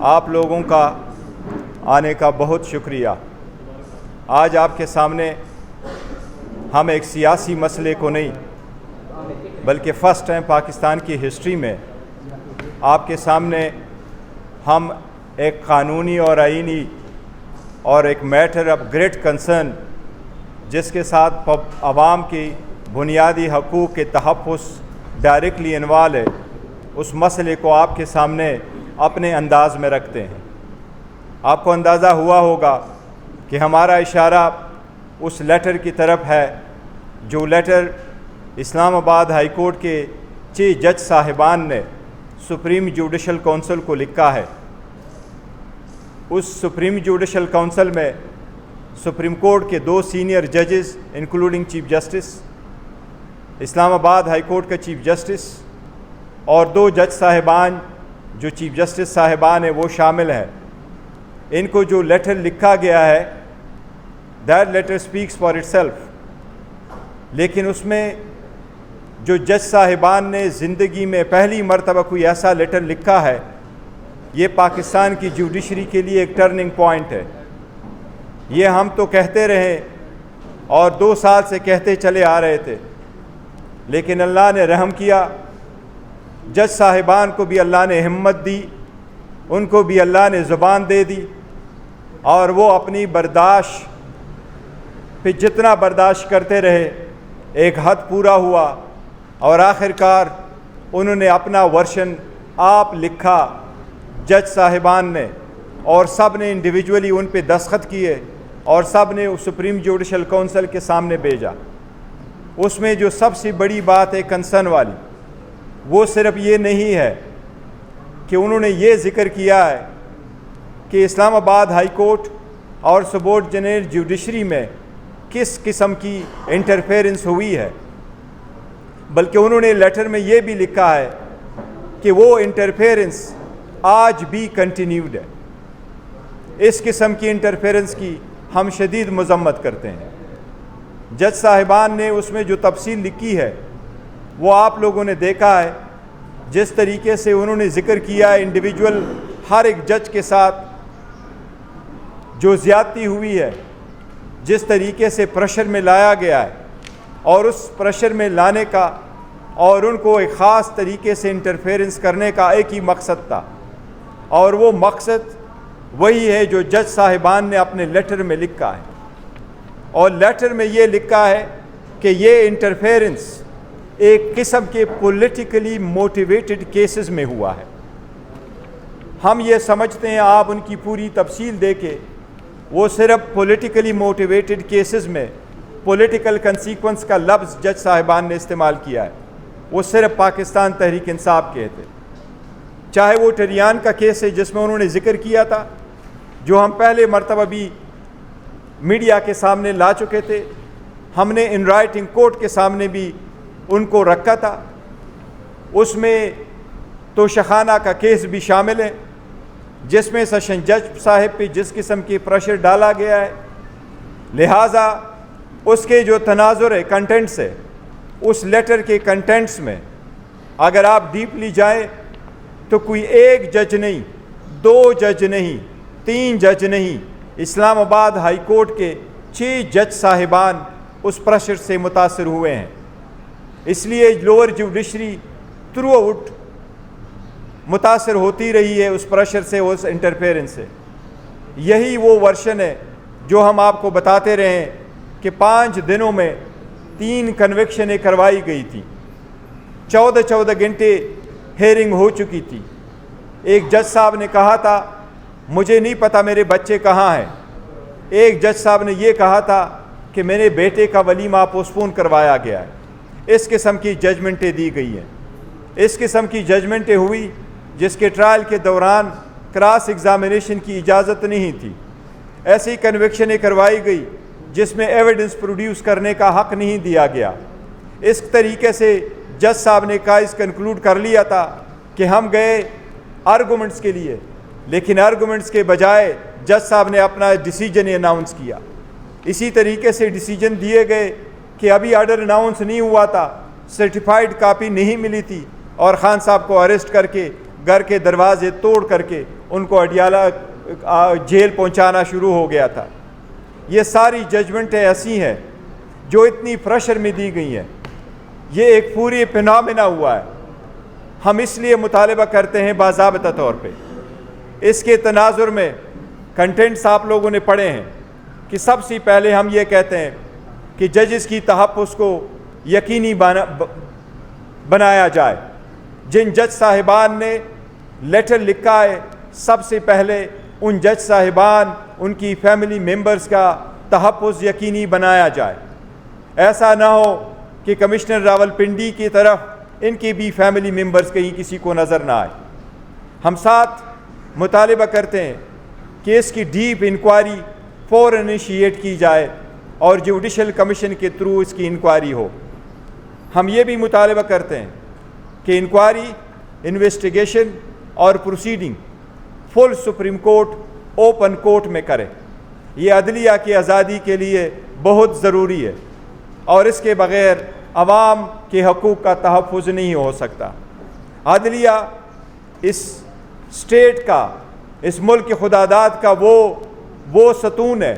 آپ لوگوں کا آنے کا بہت شکریہ۔ آج آپ کے سامنے ہم ایک سیاسی مسئلے کو نہیں بلکہ فرسٹ ٹائم پاکستان کی ہسٹری میں آپ کے سامنے ہم ایک قانونی اور آئینی اور ایک میٹر آف گریٹ کنسرن جس کے ساتھ عوام کی بنیادی حقوق کے تحفظ ڈائریکٹلی انوالو ہے، اس مسئلے کو آپ کے سامنے اپنے انداز میں رکھتے ہیں۔ آپ کو اندازہ ہوا ہوگا کہ ہمارا اشارہ اس لیٹر کی طرف ہے جو لیٹر اسلام آباد ہائی کورٹ کے چیف جج صاحبان نے سپریم جوڈیشل کونسل کو لکھا ہے۔ اس سپریم جوڈیشل کونسل میں سپریم کورٹ کے 2 سینئر ججز انکلوڈنگ چیف جسٹس، اسلام آباد ہائی کورٹ کا چیف جسٹس اور 2 جج صاحبان جو چیف جسٹس صاحبان ہیں وہ شامل ہیں۔ ان کو جو لیٹر لکھا گیا ہے that letter speaks for itself, لیکن اس میں جو جج صاحبان نے زندگی میں پہلی مرتبہ کوئی ایسا لیٹر لکھا ہے، یہ پاکستان کی جوڈیشری کے لیے ایک ٹرننگ پوائنٹ ہے۔ یہ ہم تو کہتے رہے اور 2 سال سے کہتے چلے آ رہے تھے، لیکن اللہ نے رحم کیا، جج صاحبان کو بھی اللہ نے ہمت دی، ان کو بھی اللہ نے زبان دے دی، اور وہ اپنی برداشت پہ جتنا برداشت کرتے رہے ایک حد پورا ہوا، اور آخر کار انہوں نے اپنا ورشن آپ لکھا جج صاحبان نے، اور سب نے انڈیویجولی ان پہ دستخط کیے اور سب نے سپریم جوڈیشل کونسل کے سامنے بھیجا۔ اس میں جو سب سے بڑی بات ہے کنسرن والی، وہ صرف یہ نہیں ہے کہ انہوں نے یہ ذکر کیا ہے کہ اسلام آباد ہائی کورٹ اور سبارڈینیٹ جوڈیشری میں کس قسم کی انٹرفیرنس ہوئی ہے، بلکہ انہوں نے لیٹر میں یہ بھی لکھا ہے کہ وہ انٹرفیرنس آج بھی کنٹینیوڈ ہے۔ اس قسم کی انٹرفیرنس کی ہم شدید مذمت کرتے ہیں۔ جج صاحبان نے اس میں جو تفصیل لکھی ہے وہ آپ لوگوں نے دیکھا ہے، جس طریقے سے انہوں نے ذکر کیا ہے انڈیویجول ہر ایک جج کے ساتھ جو زیادتی ہوئی ہے، جس طریقے سے پریشر میں لایا گیا ہے، اور اس پریشر میں لانے کا اور ان کو ایک خاص طریقے سے انٹرفیرنس کرنے کا ایک ہی مقصد تھا، اور وہ مقصد وہی ہے جو جج صاحبان نے اپنے لیٹر میں لکھا ہے۔ اور لیٹر میں یہ لکھا ہے کہ یہ انٹرفیرنس ایک قسم کے پولیٹیکلی موٹیویٹڈ کیسز میں ہوا ہے۔ ہم یہ سمجھتے ہیں آپ ان کی پوری تفصیل دے کے وہ صرف پولیٹیکلی موٹیویٹڈ کیسز میں پولیٹیکل کنسیکوینس کا لفظ جج صاحبان نے استعمال کیا ہے، وہ صرف پاکستان تحریک انصاف کے تھے۔ چاہے وہ ٹریان کا کیس ہے جس میں انہوں نے ذکر کیا تھا، جو ہم پہلے مرتبہ بھی میڈیا کے سامنے لا چکے تھے، ہم نے ان رائٹنگ کورٹ کے سامنے بھی ان کو رکھا تھا، اس میں توشخانہ کا کیس بھی شامل ہے جس میں سیشن جج صاحب پہ جس قسم کی پریشر ڈالا گیا ہے، لہٰذا اس کے جو تناظر ہے کنٹینٹس ہے، اس لیٹر کے کنٹینٹس میں اگر آپ ڈیپلی جائیں تو کوئی ایک جج نہیں، 2 جج نہیں، 3 جج نہیں، اسلام آباد ہائی کورٹ کے 6 جج صاحبان اس پریشر سے متاثر ہوئے ہیں۔ اس لیے لوور جوڈیشری تھرو آؤٹ متاثر ہوتی رہی ہے اس پریشر سے، اس انٹرفیرنس سے۔ یہی وہ ورشن ہے جو ہم آپ کو بتاتے رہے ہیں کہ 5 دنوں میں 3 کنوکشنیں کروائی گئی تھی، 14 گھنٹے ہیئرنگ ہو چکی تھی۔ ایک جج صاحب نے کہا تھا مجھے نہیں پتہ میرے بچے کہاں ہیں، ایک جج صاحب نے یہ کہا تھا کہ میرے بیٹے کا ولیمہ پوسٹپون کروایا گیا ہے۔ اس قسم کی ججمنٹیں دی گئی ہیں، اس قسم کی ججمنٹیں ہوئی جس کے ٹرائل کے دوران کراس ایگزامینیشن کی اجازت نہیں تھی، ایسی کنوکشنیں کروائی گئی جس میں ایویڈنس پروڈیوس کرنے کا حق نہیں دیا گیا۔ اس طریقے سے جج صاحب نے کیس کنکلوڈ کر لیا تھا کہ ہم گئے آرگومنٹس کے لیے، لیکن آرگومنٹس کے بجائے جج صاحب نے اپنا ڈیسیجن اناؤنس کیا۔ اسی طریقے سے ڈیسیجن دیے گئے کہ ابھی آرڈر اناؤنس نہیں ہوا تھا، سرٹیفائیڈ کاپی نہیں ملی تھی، اور خان صاحب کو اریسٹ کر کے گھر کے دروازے توڑ کر کے ان کو اڈیالہ جیل پہنچانا شروع ہو گیا تھا۔ یہ ساری ججمنٹیں ایسی ہیں جو اتنی پریشر میں دی گئی ہیں، یہ ایک پوری فینامنا ہوا ہے۔ ہم اس لیے مطالبہ کرتے ہیں باضابطہ طور پہ، اس کے تناظر میں کنٹینٹس آپ لوگوں نے پڑھے ہیں کہ سب سے پہلے ہم یہ کہتے ہیں کہ ججز کی تحفظ کو یقینی بنایا جائے۔ جن جج صاحبان نے لیٹر لکھا ہے، سب سے پہلے ان جج صاحبان، ان کی فیملی ممبرز کا تحفظ یقینی بنایا جائے۔ ایسا نہ ہو کہ کمشنر راولپنڈی کی طرف ان کی بھی فیملی ممبرز کہیں کسی کو نظر نہ آئے۔ ہم ساتھ مطالبہ کرتے ہیں کہ اس کی ڈیپ انکوائری فوراً انیشیٹ کی جائے اور جوڈیشل کمیشن کے تھرو اس کی انکوائری ہو۔ ہم یہ بھی مطالبہ کرتے ہیں کہ انکوائری، انویسٹیگیشن اور پروسیڈنگ فل سپریم کورٹ اوپن کورٹ میں کرے۔ یہ عدلیہ کی آزادی کے لیے بہت ضروری ہے اور اس کے بغیر عوام کے حقوق کا تحفظ نہیں ہو سکتا۔ عدلیہ اس اسٹیٹ کا، اس ملک کے خداداد کا وہ ستون ہے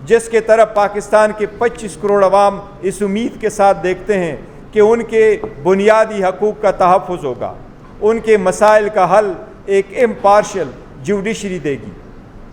جس کے طرف پاکستان کے 25 کروڑ عوام اس امید کے ساتھ دیکھتے ہیں کہ ان کے بنیادی حقوق کا تحفظ ہوگا، ان کے مسائل کا حل ایک امپارشل جوڈیشری دے گی۔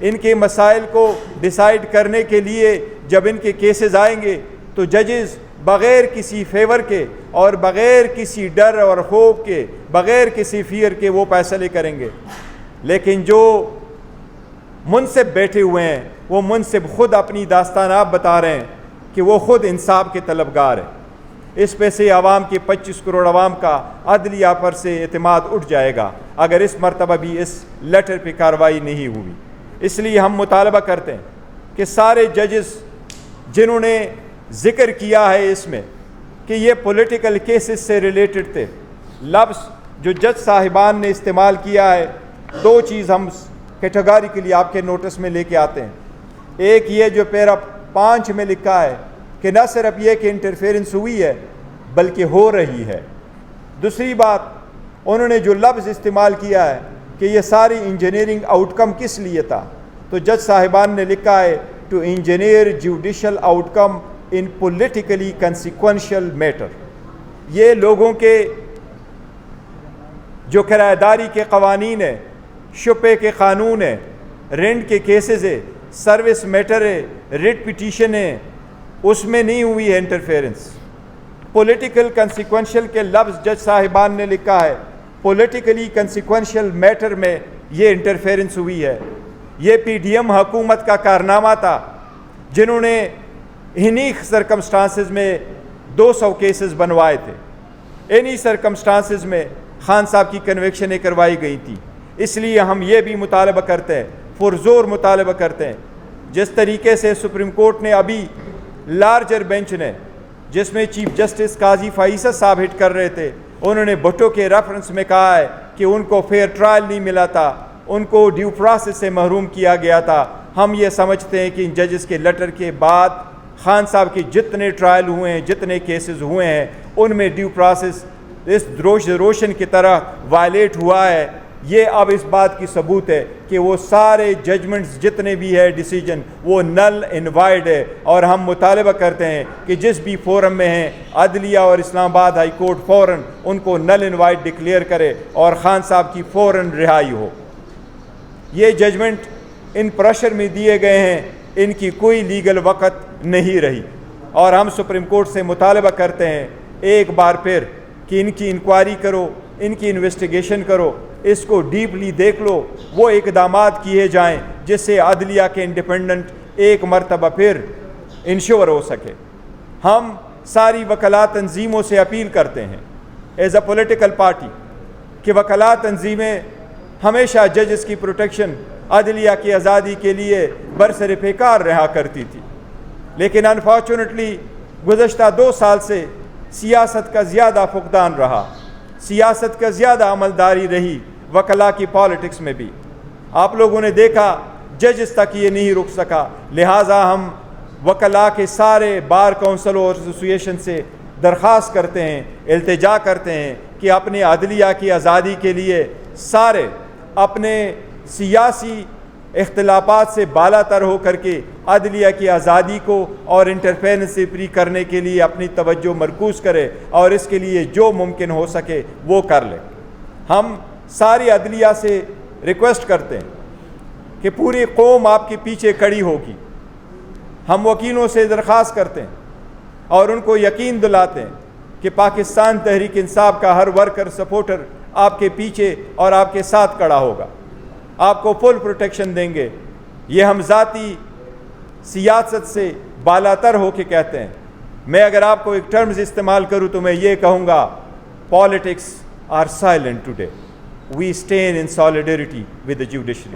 ان کے مسائل کو ڈیسائیڈ کرنے کے لیے جب ان کے کیسز آئیں گے تو ججز بغیر کسی فیور کے اور بغیر کسی ڈر اور خوف کے، بغیر کسی فیئر کے وہ فیصلے کریں گے۔ لیکن جو منصب بیٹھے ہوئے ہیں، وہ منصب خود اپنی داستان آپ بتا رہے ہیں کہ وہ خود انصاف کے طلبگار ہیں۔ اس پہ سے عوام کے 25 کروڑ عوام کا عدلیہ پر سے اعتماد اٹھ جائے گا اگر اس مرتبہ بھی اس لیٹر پہ کارروائی نہیں ہوئی۔ اس لیے ہم مطالبہ کرتے ہیں کہ سارے ججز جنہوں نے ذکر کیا ہے اس میں کہ یہ پولیٹیکل کیسز سے ریلیٹڈ تھے، لفظ جو جج صاحبان نے استعمال کیا ہے، دو چیز ہم کیٹیگوریکلی آپ کے نوٹس میں لے کے آتے ہیں۔ ایک یہ جو پیرا 5 میں لکھا ہے کہ نہ صرف یہ کہ انٹرفیرنس ہوئی ہے بلکہ ہو رہی ہے۔ دوسری بات، انہوں نے جو لفظ استعمال کیا ہے کہ یہ ساری انجینئرنگ آؤٹ کم کس لیے تھا، تو جج صاحبان نے لکھا ہے to engineer judicial outcome in politically consequential matter. یہ لوگوں کے جو کرایہ داری کے قوانین ہیں، شپے کے قانون ہیں، رینٹ کے کیسز ہے، سروس میٹر ہے، ریٹ پٹیشن ہے، اس میں نہیں ہوئی ہے انٹرفیرنس۔ پولیٹیکل کنسیکوینشل کے لفظ جج صاحبان نے لکھا ہے، پولیٹیکلی کنسیکوینشل میٹر میں یہ انٹرفیرنس ہوئی ہے۔ یہ پی ڈی ایم حکومت کا کارنامہ تھا جنہوں نے انہی سرکمسٹانسز میں 200 کیسز بنوائے تھے، انہی سرکمسٹانسز میں خان صاحب کی کنویکشنیں کروائی گئی تھی۔ اس لیے ہم یہ بھی مطالبہ کرتے ہیں، پرزور مطالبہ کرتے ہیں، جس طریقے سے سپریم کورٹ نے ابھی لارجر بینچ نے، جس میں چیف جسٹس قاضی فائصہ صاحب ہٹ کر رہے تھے، انہوں نے بھٹو کے ریفرنس میں کہا ہے کہ ان کو فیئر ٹرائل نہیں ملا تھا، ان کو ڈیو پروسیس سے محروم کیا گیا تھا۔ ہم یہ سمجھتے ہیں کہ ان ججز کے لیٹر کے بعد خان صاحب کے جتنے ٹرائل ہوئے ہیں، جتنے کیسز ہوئے ہیں، ان میں ڈیو پروسیس اس روشن کی طرح وائلیٹ ہوا ہے۔ یہ اب اس بات کی ثبوت ہے کہ وہ سارے ججمنٹس جتنے بھی ہے ڈیسیجن وہ نل انوائڈ ہے، اور ہم مطالبہ کرتے ہیں کہ جس بھی فورم میں ہیں عدلیہ اور اسلام آباد ہائی کورٹ فوراً ان کو نل انوائڈ ڈکلیئر کرے اور خان صاحب کی فوراً رہائی ہو۔ یہ ججمنٹ ان پریشر میں دیے گئے ہیں، ان کی کوئی لیگل وقت نہیں رہی، اور ہم سپریم کورٹ سے مطالبہ کرتے ہیں ایک بار پھر کہ ان کی انکوائری کرو، ان کی انویسٹیگیشن کرو، اس کو ڈیپلی دیکھ لو، وہ اقدامات کیے جائیں جس سے عدلیہ کے انڈیپینڈنٹ ایک مرتبہ پھر انشور ہو سکے۔ ہم ساری وکلاء تنظیموں سے اپیل کرتے ہیں ایز اے پولیٹیکل پارٹی کہ وکلاء تنظیمیں ہمیشہ ججز کی پروٹیکشن، عدلیہ کی آزادی کے لیے برسر پیکار رہا کرتی تھی، لیکن انفارچونیٹلی گزشتہ 2 سال سے سیاست کا زیادہ فقدان رہا، سیاست کا زیادہ عملداری رہی وکلاء کی پالیٹکس میں بھی۔ آپ لوگوں نے دیکھا ججز تک یہ نہیں رک سکا، لہٰذا ہم وکلاء کے سارے بار کونسل اور ایسوسیشن سے درخواست کرتے ہیں، التجا کرتے ہیں کہ اپنے عدلیہ کی آزادی کے لیے سارے اپنے سیاسی اختلافات سے بالا تر ہو کر کے عدلیہ کی آزادی کو اور انٹرفیرنس سے فری کرنے کے لیے اپنی توجہ مرکوز کرے اور اس کے لیے جو ممکن ہو سکے وہ کر لے۔ ہم ساری عدلیہ سے ریکویسٹ کرتے ہیں کہ پوری قوم آپ کے پیچھے کھڑی ہوگی۔ ہم وکیلوں سے درخواست کرتے ہیں اور ان کو یقین دلاتے ہیں کہ پاکستان تحریک انصاف کا ہر ورکر سپورٹر آپ کے پیچھے اور آپ کے ساتھ کھڑا ہوگا، آپ کو فل پروٹیکشن دیں گے۔ یہ ہم ذاتی سیاست سے بالا تر ہو کے کہتے ہیں۔ میں اگر آپ کو ایک ٹرمز استعمال کروں تو میں یہ کہوں گا، politics are silent today, we stand in solidarity with the judiciary.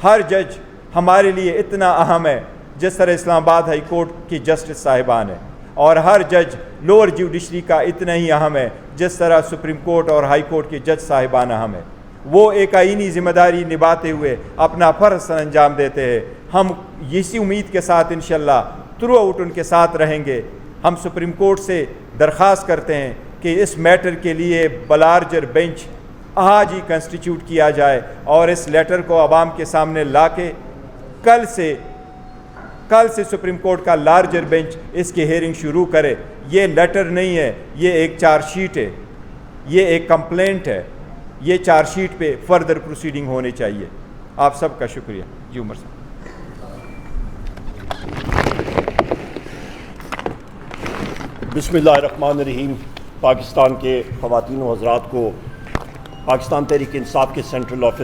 ہر جج ہمارے لیے اتنا اہم ہے جس طرح اسلام آباد ہائی کورٹ کی جسٹس صاحبان ہیں، اور ہر جج لوور جوڈیشری کا اتنا ہی اہم ہے جس طرح سپریم کورٹ اور ہائی کورٹ کے جج صاحبان اہم ہیں۔ وہ ایک آئینی ذمہ داری نبھاتے ہوئے اپنا فرض سر انجام دیتے ہیں۔ ہم اسی امید کے ساتھ انشاءاللہ تھرو آؤٹ ان کے ساتھ رہیں گے۔ ہم سپریم کورٹ سے درخواست کرتے ہیں کہ اس میٹر کے لیے بلارجر بینچ آج ہی کنسٹیٹیوٹ کیا جائے اور اس لیٹر کو عوام کے سامنے لا کے کل سے سپریم کورٹ کا لارجر بینچ اس کی ہیئرنگ شروع کرے۔ یہ لیٹر نہیں ہے، یہ ایک چارج شیٹ ہے، یہ ایک کمپلینٹ ہے۔ یہ چارج شیٹ پہ فردر پروسیڈنگ ہونی چاہیے۔ آپ سب کا شکریہ۔ جی عمر صاحب۔ بسم اللہ الرحمن الرحیم۔ پاکستان کے خواتین و حضرات کو پاکستان تحریک انصاف کے سینٹرل آفس